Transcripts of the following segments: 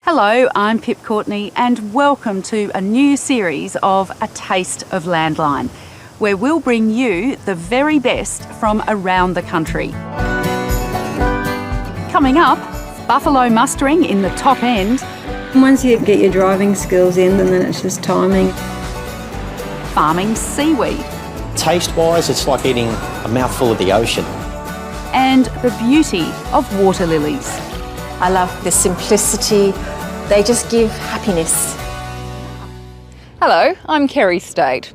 Hello, I'm Pip Courtney and welcome to a new series of A Taste of Landline, where we'll bring you the very best from around the country. Coming up, buffalo mustering in the top end. Once you get your driving skills in, and then it's just timing. Farming seaweed. Taste-wise, it's like eating a mouthful of the ocean. And the beauty of water lilies. I love the simplicity. They just give happiness. Hello, I'm Kerry State.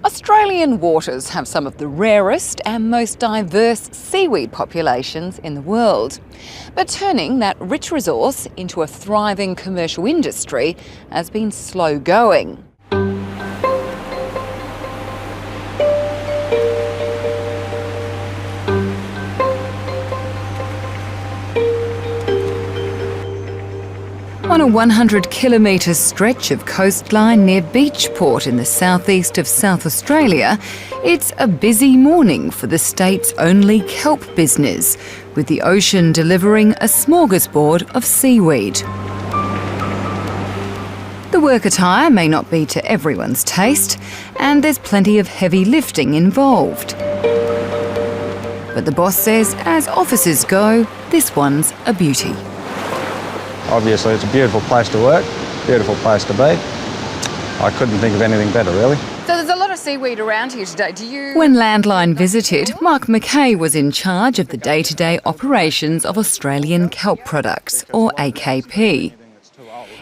Australian waters have some of the rarest and most diverse seaweed populations in the world. But turning that rich resource into a thriving commercial industry has been slow going. On a 100-kilometre stretch of coastline near Beachport in the southeast of South Australia, it's a busy morning for the state's only kelp business, with the ocean delivering a smorgasbord of seaweed. The work attire may not be to everyone's taste, and there's plenty of heavy lifting involved. But the boss says, as offices go, this one's a beauty. Obviously, it's a beautiful place to work, beautiful place to be. I couldn't think of anything better, really. So there's a lot of seaweed around here today. Do you... When Landline visited, Mark McKay was in charge of the day-to-day operations of Australian Kelp Products, or AKP.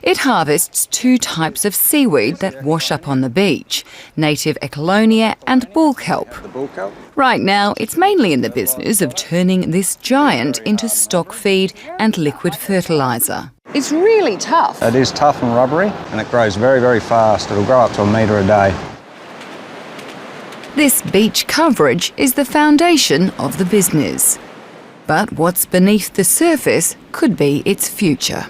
It harvests two types of seaweed that wash up on the beach, native echolonia and bull kelp. Right now, it's mainly in the business of turning this giant into stock feed and liquid fertiliser. It's really tough. It is tough and rubbery, and it grows very, very fast. It'll grow up to 1 metre a day. This beach coverage is the foundation of the business. But what's beneath the surface could be its future.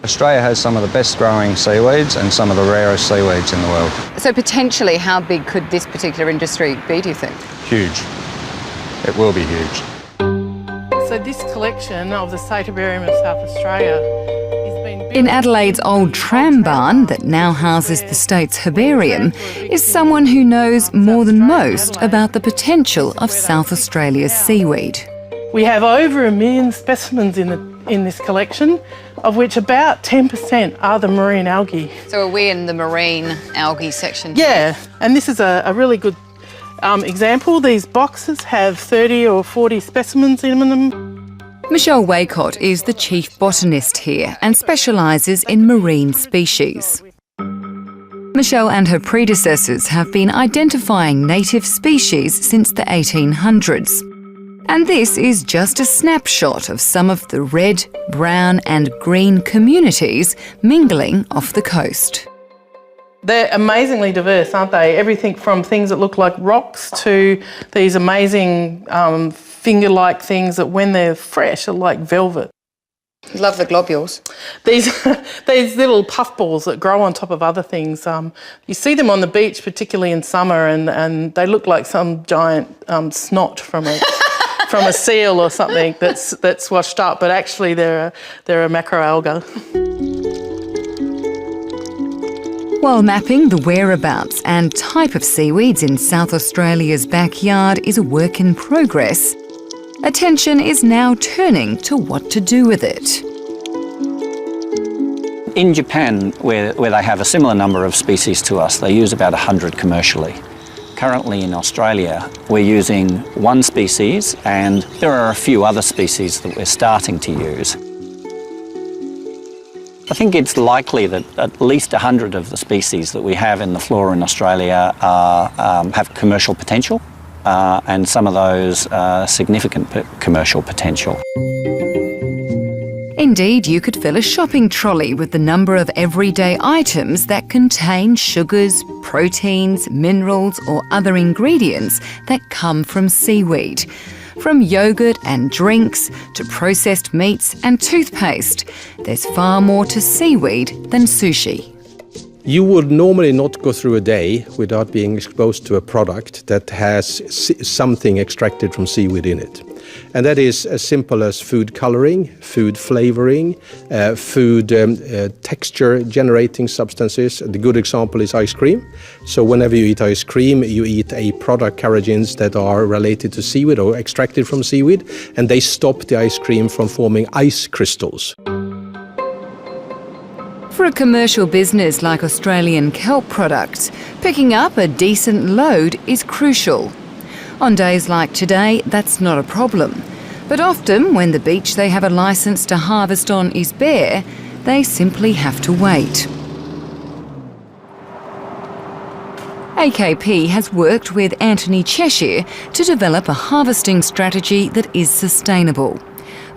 Australia has some of the best growing seaweeds and some of the rarest seaweeds in the world. So potentially, how big could this particular industry be, do you think? Huge. It will be huge. So this collection of the Satyrbarium of South Australia has been built In Adelaide's old tram barn that now houses the state's herbarium is someone who knows more than most about the potential of South Australia's seaweed. We have over 1 million specimens in this collection, of which about 10% are the marine algae. So are we in the marine algae section? Yeah, and this is a really good example. These boxes have 30 or 40 specimens in them. Michelle Waycott is the chief botanist here and specialises in marine species. Michelle and her predecessors have been identifying native species since the 1800s. And this is just a snapshot of some of the red, brown and green communities mingling off the coast. They're amazingly diverse, aren't they? Everything from things that look like rocks to these amazing finger-like things that when they're fresh are like velvet. You love the globules. These little puffballs that grow on top of other things, you see them on the beach, particularly in summer, and they look like some giant snot from a seal or something that's washed up, but actually they're a macroalga. While mapping the whereabouts and type of seaweeds in South Australia's backyard is a work in progress, attention is now turning to what to do with it. In Japan, where they have a similar number of species to us, they use about 100 commercially. Currently in Australia, we're using one species, and there are a few other species that we're starting to use. I think it's likely that at least 100 of the species that we have in the flora in Australia have commercial potential, and some of those significant commercial potential. Indeed, you could fill a shopping trolley with the number of everyday items that contain sugars, proteins, minerals or other ingredients that come from seaweed. From yoghurt and drinks to processed meats and toothpaste, there's far more to seaweed than sushi. You would normally not go through a day without being exposed to a product that has something extracted from seaweed in it. And that is as simple as food coloring, food flavoring, food texture generating substances. The good example is ice cream. So whenever you eat ice cream, you eat a product, carrageenans, that are related to seaweed or extracted from seaweed, and they stop the ice cream from forming ice crystals. For a commercial business like Australian kelp products, picking up a decent load is crucial. On days like today, that's not a problem. But often, when the beach they have a licence to harvest on is bare, they simply have to wait. AKP has worked with Anthony Cheshire to develop a harvesting strategy that is sustainable.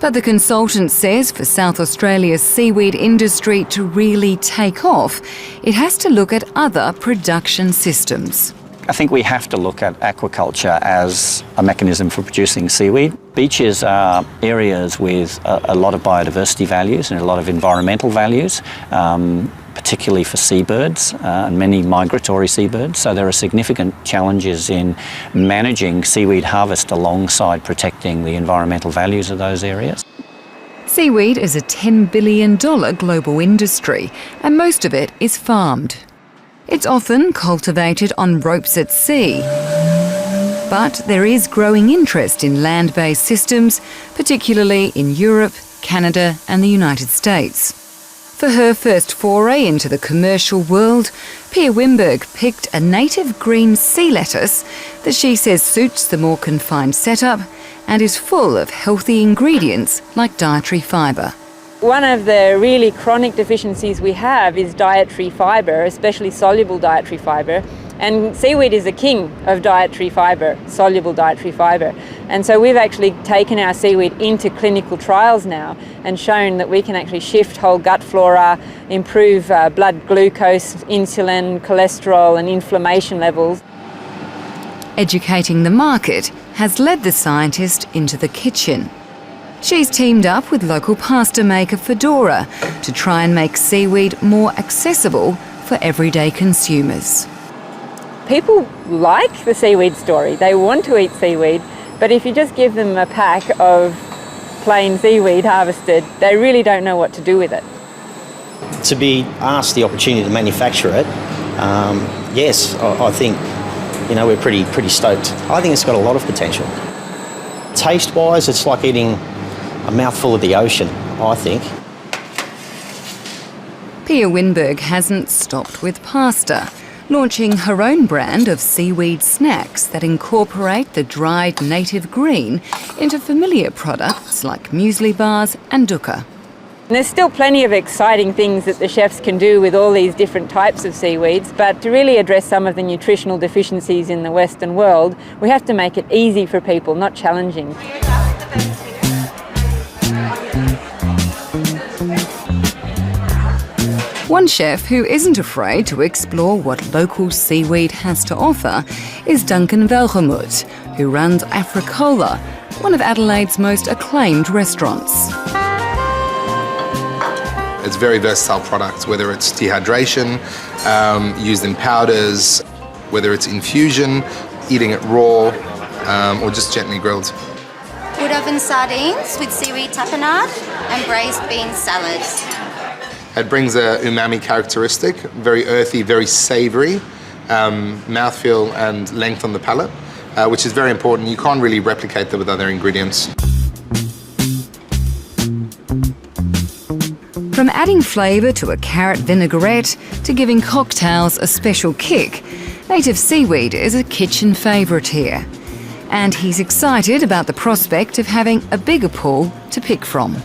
But the consultant says for South Australia's seaweed industry to really take off, it has to look at other production systems. I think we have to look at aquaculture as a mechanism for producing seaweed. Beaches are areas with a lot of biodiversity values and a lot of environmental values, particularly for seabirds and many migratory seabirds. So there are significant challenges in managing seaweed harvest alongside protecting the environmental values of those areas. Seaweed is a $10 billion global industry, and most of it is farmed. It's often cultivated on ropes at sea. But there is growing interest in land-based systems, particularly in Europe, Canada and the United States. For her first foray into the commercial world, Pia Wimberg picked a native green sea lettuce that she says suits the more confined setup and is full of healthy ingredients like dietary fibre. One of the really chronic deficiencies we have is dietary fibre, especially soluble dietary fibre. And seaweed is the king of dietary fibre, soluble dietary fibre. And so we've actually taken our seaweed into clinical trials now and shown that we can actually shift whole gut flora, improve blood glucose, insulin, cholesterol and inflammation levels. Educating the market has led the scientist into the kitchen. She's teamed up with local pasta maker Fedora to try and make seaweed more accessible for everyday consumers. People like the seaweed story. They want to eat seaweed, but if you just give them a pack of plain seaweed harvested, they really don't know what to do with it. To be asked the opportunity to manufacture it, yes, I think we're pretty stoked. I think it's got a lot of potential. Taste-wise, it's like eating a mouthful of the ocean, I think. Pia Wimberg hasn't stopped with pasta, launching her own brand of seaweed snacks that incorporate the dried native green into familiar products like muesli bars and dukkha. And there's still plenty of exciting things that the chefs can do with all these different types of seaweeds, but to really address some of the nutritional deficiencies in the Western world, we have to make it easy for people, not challenging. One chef who isn't afraid to explore what local seaweed has to offer is Duncan Velgemoot, who runs Africola, one of Adelaide's most acclaimed restaurants. It's a very versatile product, whether it's dehydration, used in powders, whether it's infusion, eating it raw, or just gently grilled. Wood oven sardines with seaweed tapenade and braised bean salads. It brings a umami characteristic, very earthy, very savoury, mouthfeel and length on the palate, which is very important. You can't really replicate that with other ingredients. From adding flavour to a carrot vinaigrette to giving cocktails a special kick, native seaweed is a kitchen favourite here. And he's excited about the prospect of having a bigger pool to pick from.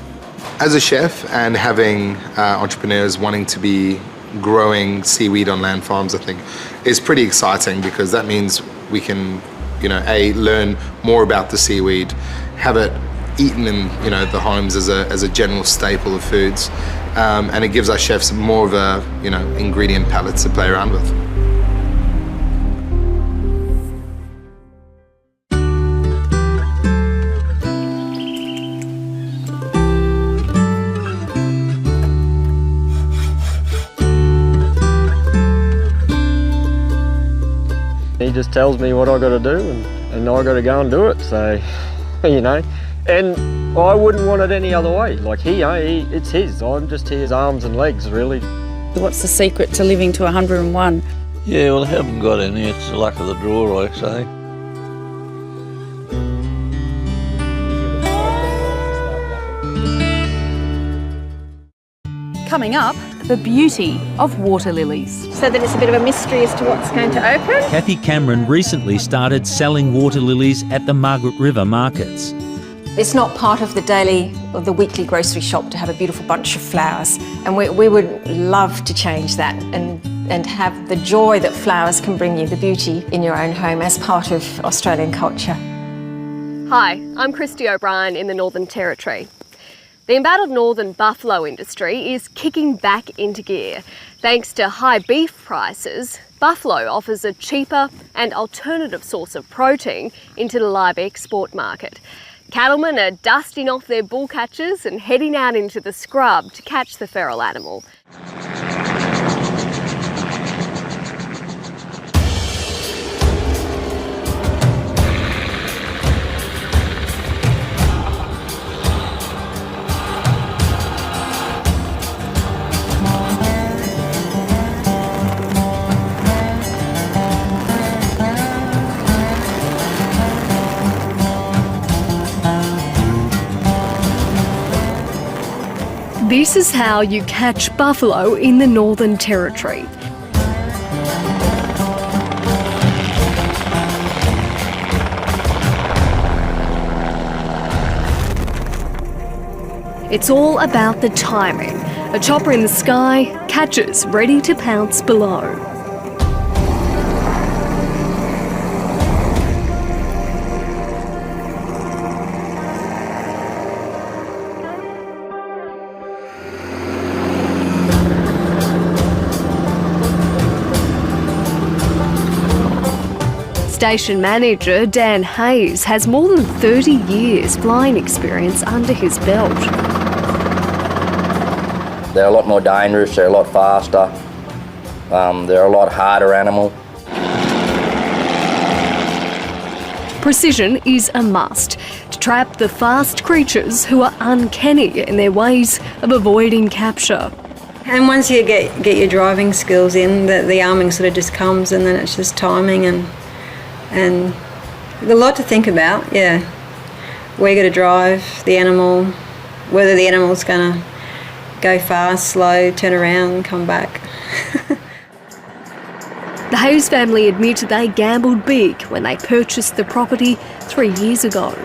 As a chef and having entrepreneurs wanting to be growing seaweed on land farms, I think is pretty exciting, because that means we can, learn more about the seaweed, have it eaten in, the homes as a general staple of foods, and it gives our chefs more of a, ingredient palette to play around with. He just tells me what I got to do, and I got to go and do it. So you know. And I wouldn't want it any other way. Like it's his. I'm just his arms and legs, really. What's the secret to living to 101? Yeah, well, I haven't got any. It's the luck of the draw, I say. Coming up, the beauty of water lilies. So that it's a bit of a mystery as to what's going to open. Kathy Cameron recently started selling water lilies at the Margaret River markets. It's not part of the daily or the weekly grocery shop to have a beautiful bunch of flowers, and we would love to change that and have the joy that flowers can bring you, the beauty in your own home as part of Australian culture. Hi, I'm Christy O'Brien in the Northern Territory. The embattled northern buffalo industry is kicking back into gear. Thanks to high beef prices, buffalo offers a cheaper and alternative source of protein into the live export market. Cattlemen are dusting off their bull catchers and heading out into the scrub to catch the feral animal. This is how you catch buffalo in the Northern Territory. It's all about the timing. A chopper in the sky, catchers ready to pounce below. Station manager Dan Hayes has more than 30 years flying experience under his belt. They're a lot more dangerous, they're a lot faster, they're a lot harder animal. Precision is a must to trap the fast creatures who are uncanny in their ways of avoiding capture. And once you get your driving skills in, the arming sort of just comes, and then it's just timing and a lot to think about, yeah. Where you're going to drive the animal, whether the animal's going to go fast, slow, turn around and come back. The Hayes family admit they gambled big when they purchased the property 3 years ago.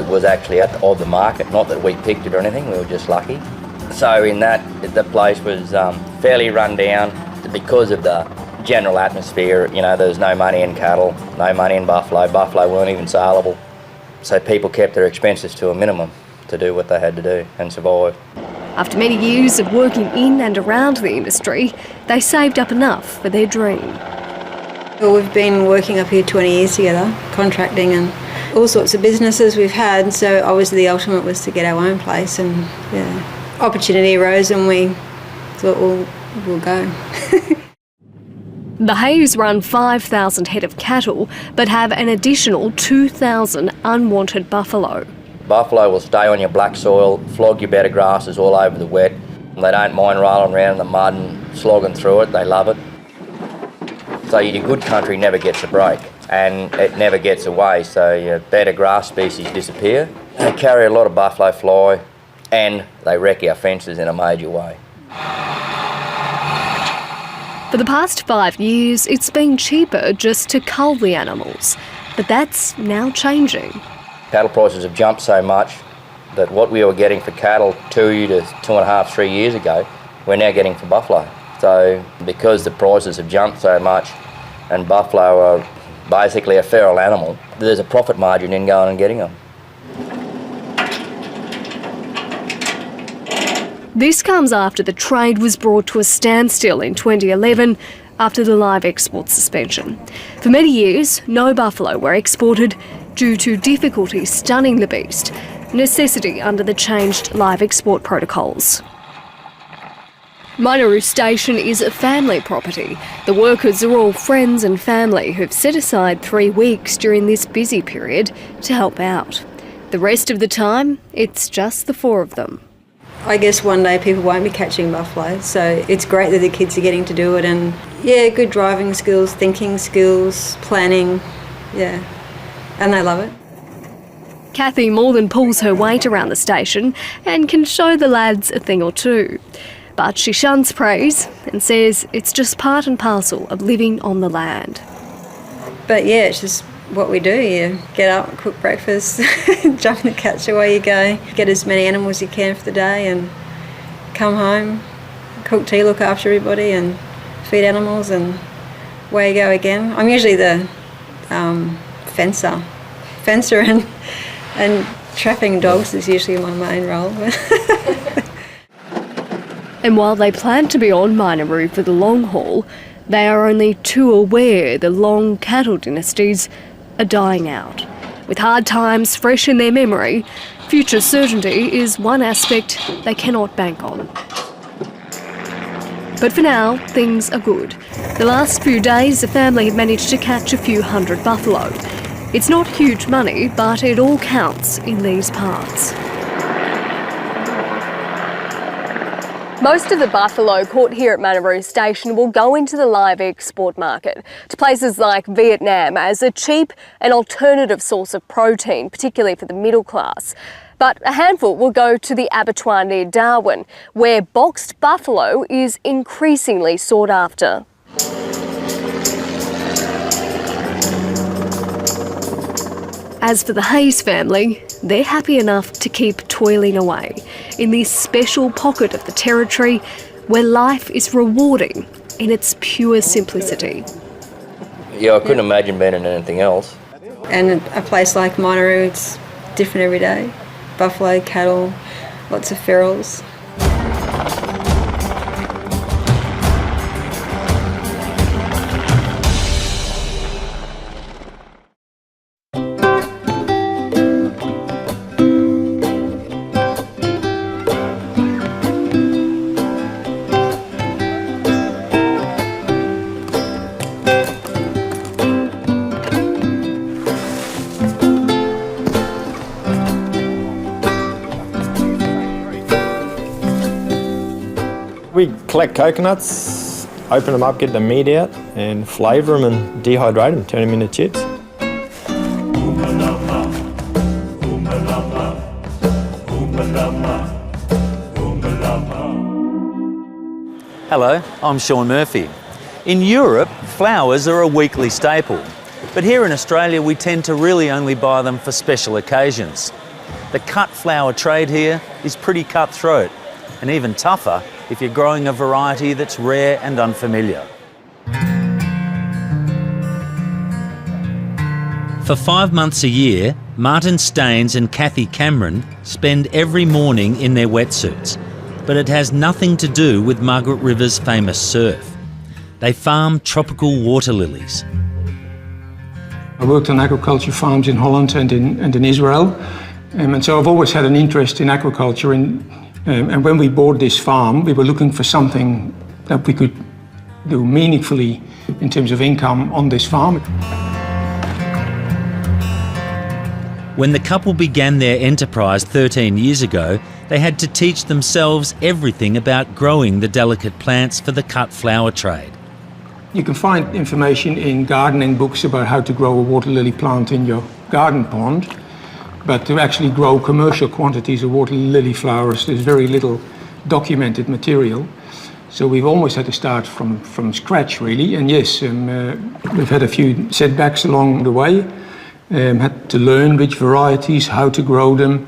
Was actually of the market, not that we picked it or anything, we were just lucky. So in that, the place was fairly run down because of the general atmosphere. You know, there was no money in cattle, no money in buffalo weren't even saleable. So people kept their expenses to a minimum to do what they had to do and survive. After many years of working in and around the industry, they saved up enough for their dream. Well, we've been working up here 20 years together, contracting and all sorts of businesses we've had, so obviously the ultimate was to get our own place, and yeah, opportunity arose and we thought, well, we'll go. The Hayes run 5,000 head of cattle, but have an additional 2,000 unwanted buffalo. Buffalo will stay on your black soil, flog your bed of grasses all over the wet. They don't mind rolling around in the mud and slogging through it, they love it. So your good country never gets a break, and it never gets away, so your better grass species disappear. They carry a lot of buffalo fly, and they wreck our fences in a major way. For the past 5 years, it's been cheaper just to cull the animals, but that's now changing. Cattle prices have jumped so much that what we were getting for cattle 2 to 2.5, 3 years ago, we're now getting for buffalo. So because the prices have jumped so much and buffalo are basically a feral animal, there's a profit margin in going and getting them. This comes after the trade was brought to a standstill in 2011 after the live export suspension. For many years, no buffalo were exported due to difficulty stunning the beast. necessity under the changed live export protocols. Minaroo Station is a family property. The workers are all friends and family who've set aside 3 weeks during this busy period to help out. The rest of the time, it's just the 4 of them. I guess one day people won't be catching buffalo, so it's great that the kids are getting to do it, and good driving skills, thinking skills, planning, and they love it. Kathy more than pulls her weight around the station and can show the lads a thing or two. But she shuns praise and says it's just part and parcel of living on the land. But it's just what we do. You get up, cook breakfast, jump in the catch, away you go. Get as many animals as you can for the day and come home, cook tea, look after everybody and feed animals, and away you go again. I'm usually the fencer and trapping dogs is usually my main role. And while they plan to be on Minaroo for the long haul, they are only too aware the long cattle dynasties are dying out. With hard times fresh in their memory, future certainty is one aspect they cannot bank on. But for now, things are good. The last few days, the family have managed to catch a few hundred buffalo. It's not huge money, but it all counts in these parts. Most of the buffalo caught here at Minaroo Station will go into the live export market to places like Vietnam as a cheap and alternative source of protein, particularly for the middle class. But a handful will go to the abattoir near Darwin, where boxed buffalo is increasingly sought after. As for the Hayes family, they're happy enough to keep toiling away in this special pocket of the territory where life is rewarding in its pure simplicity. Yeah, I couldn't imagine being in anything else. And a place like Minaroo, it's different every day. Buffalo, cattle, lots of ferals. We collect coconuts, open them up, get the meat out and flavour them and dehydrate them, turn them into chips. Hello, I'm Sean Murphy. In Europe, flowers are a weekly staple, but here in Australia we tend to really only buy them for special occasions. The cut flower trade here is pretty cutthroat, and even tougher if you're growing a variety that's rare and unfamiliar. For 5 months a year, Martin Staines and Kathy Cameron spend every morning in their wetsuits, but it has nothing to do with Margaret River's famous surf. They farm tropical water lilies. I worked on agriculture farms in Holland and in Israel, and so I've always had an interest in agriculture. And when we bought this farm, we were looking for something that we could do meaningfully in terms of income on this farm. When the couple began their enterprise 13 years ago, they had to teach themselves everything about growing the delicate plants for the cut flower trade. You can find information in gardening books about how to grow a water lily plant in your garden pond. But to actually grow commercial quantities of water lily flowers, there's very little documented material. So we've almost had to start from scratch, really. And yes, we've had a few setbacks along the way. Had to learn which varieties, how to grow them.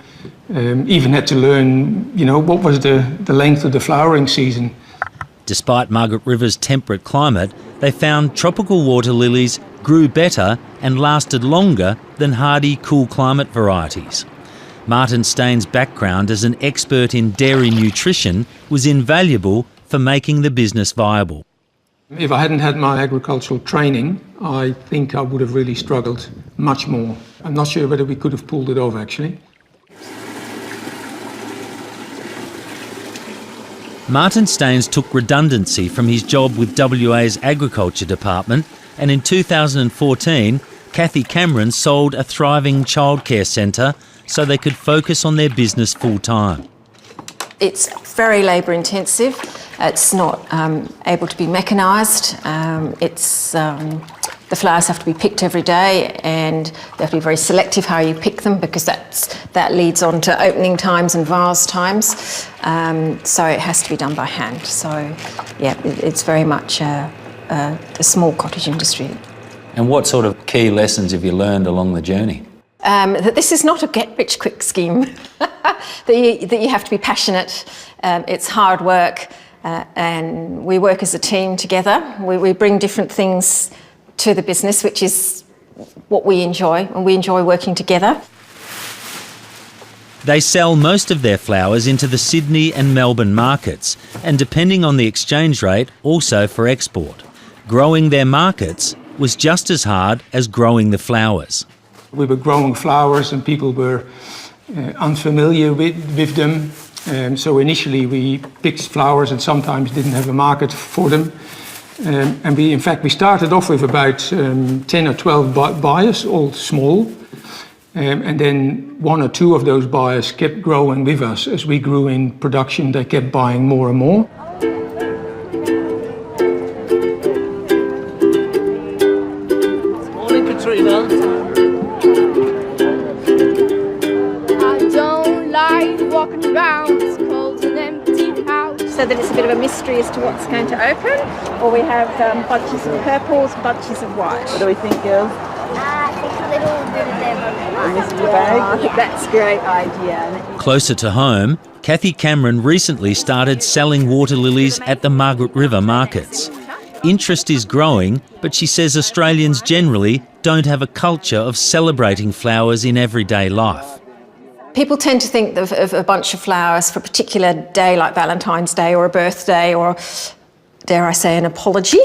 Even had to learn, what was the length of the flowering season. Despite Margaret River's temperate climate, they found tropical water lilies grew better and lasted longer than hardy cool climate varieties. Martin Staines' background as an expert in dairy nutrition was invaluable for making the business viable. If I hadn't had my agricultural training, I think I would have really struggled much more. I'm not sure whether we could have pulled it off, actually. Martin Staines took redundancy from his job with WA's Agriculture Department, and in 2014, Kathy Cameron sold a thriving childcare centre so they could focus on their business full-time. It's very labour intensive. It's not able to be mechanised. The flowers have to be picked every day, and they have to be very selective how you pick them, because that leads on to opening times and vase times. So it has to be done by hand. So yeah, it's very much a small cottage industry. And what sort of key lessons have you learned along the journey? That this is not a get-rich-quick scheme, that you have to be passionate. It's hard work, and we work as a team together. We bring different things to the business, which is what we enjoy, and we enjoy working together. They sell most of their flowers into the Sydney and Melbourne markets, and depending on the exchange rate, also for export. Growing their markets was just as hard as growing the flowers. We were growing flowers and people were unfamiliar with them. So initially we picked flowers and sometimes didn't have a market for them. And we started off with about 10 or 12 buyers, all small. And then 1 or 2 of those buyers kept growing with us. As we grew in production, they kept buying more and more. Morning, Katrina. I don't like walking around this cold and empty house. So that it's a bit of a mystery as to what's going to open. Or we have bunches of purples, bunches of white. What do we think, girls? I think a little bit of them. I think that's a great idea. Closer to home, Kathy Cameron recently started selling water lilies at the Margaret River markets. Interest is growing, but she says Australians generally don't have a culture of celebrating flowers in everyday life. People tend to think of a bunch of flowers for a particular day, like Valentine's Day or a birthday or, dare I say, an apology.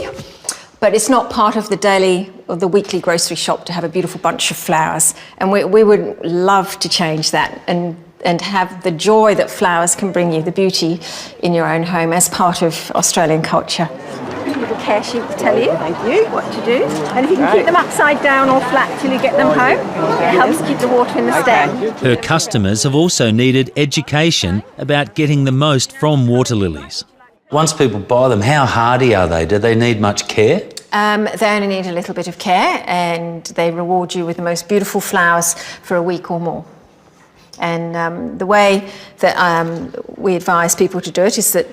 But it's not part of the daily or the weekly grocery shop to have a beautiful bunch of flowers. And we would love to change that and have the joy that flowers can bring you, the beauty in your own home as part of Australian culture. A little care sheet to tell you what to do. And if you can keep them upside down or flat till you get them home, it helps keep the water in the stem. Her customers have also needed education about getting the most from water lilies. Once people buy them, how hardy are they? Do they need much care? They only need a little bit of care, and they reward you with the most beautiful flowers for a week or more. And the way that we advise people to do it is that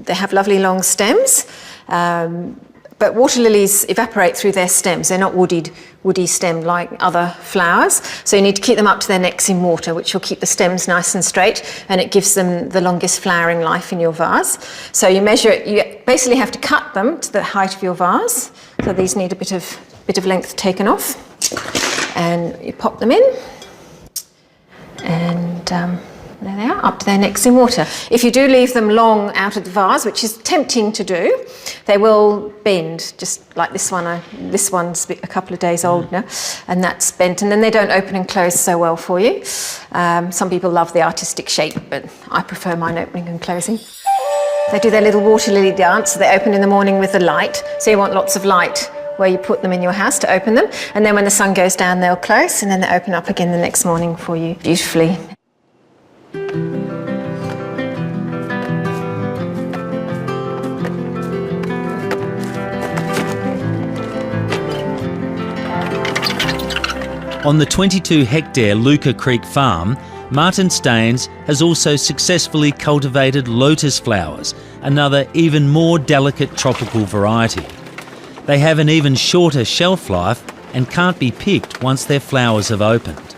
they have lovely long stems, but water lilies evaporate through their stems. They're not woody stemmed like other flowers, so you need to keep them up to their necks in water, which will keep the stems nice and straight, and it gives them the longest flowering life in your vase. So you basically have to cut them to the height of your vase. So these need a bit of length taken off, and you pop them in. And there they are, up to their necks in water. If you do leave them long out of the vase, which is tempting to do, they will bend, just like this one. This one's a couple of days old now, and that's bent, and then they don't open and close so well for you. Some people love the artistic shape, but I prefer mine opening and closing. They do their little water lily dance, so they open in the morning with the light, so you want lots of light where you put them in your house to open them, and then when the sun goes down they'll close, and then they open up again the next morning for you beautifully. On the 22-hectare Luca Creek farm, Martin Staines has also successfully cultivated lotus flowers, another even more delicate tropical variety. They have an even shorter shelf life and can't be picked once their flowers have opened.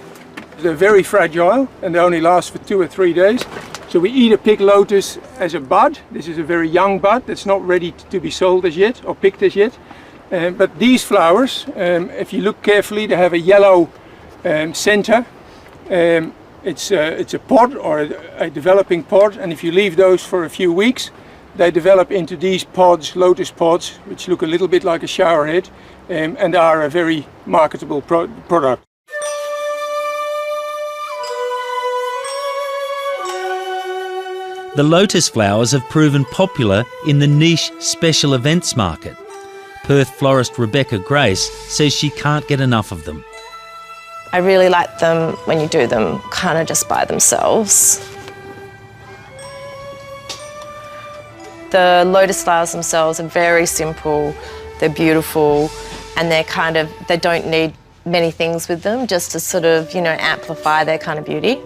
They're very fragile and they only last for 2 or 3 days. So we either pick lotus as a bud. This is a very young bud that's not ready to be sold as yet or picked as yet. But these flowers, if you look carefully, they have a yellow center. It's a pod or a developing pod, and if you leave those for a few weeks, they develop into these pods, lotus pods, which look a little bit like a shower head, and are a very marketable product. The lotus flowers have proven popular in the niche special events market. Perth florist Rebecca Grace says she can't get enough of them. I really like them when you do them kind of just by themselves. The lotus flowers themselves are very simple, they're beautiful, and they don't need many things with them just to sort of, amplify their kind of beauty.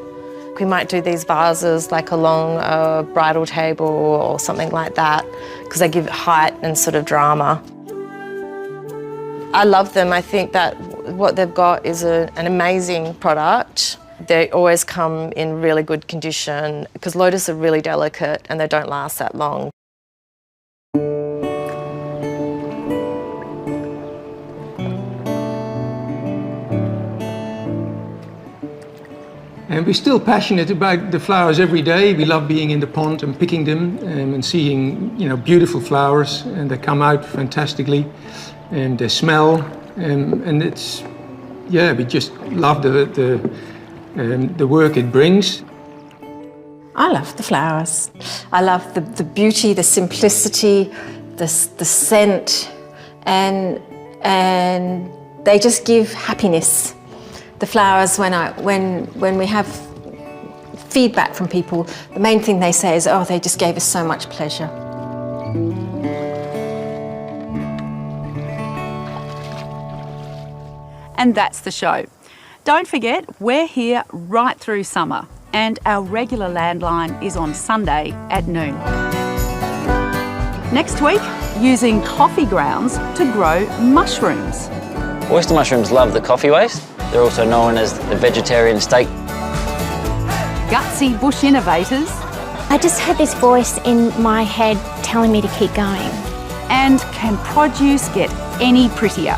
We might do these vases like along a bridal table or something like that because they give it height and sort of drama. I love them. I think that what they've got is an amazing product. They always come in really good condition because lotus are really delicate and they don't last that long. And we're still passionate about the flowers every day. We love being in the pond and picking them and seeing, beautiful flowers, and they come out fantastically, and they smell, and it's, we just love the work it brings. I love the flowers. I love the beauty, the simplicity, the scent, and they just give happiness. The flowers, when we have feedback from people, the main thing they say is, oh, they just gave us so much pleasure. And that's the show. Don't forget, we're here right through summer, and our regular landline is on Sunday at noon. Next week, using coffee grounds to grow mushrooms. Oyster mushrooms love the coffee waste. They're also known as the vegetarian steak. Gutsy bush innovators. I just had this voice in my head telling me to keep going. And can produce get any prettier?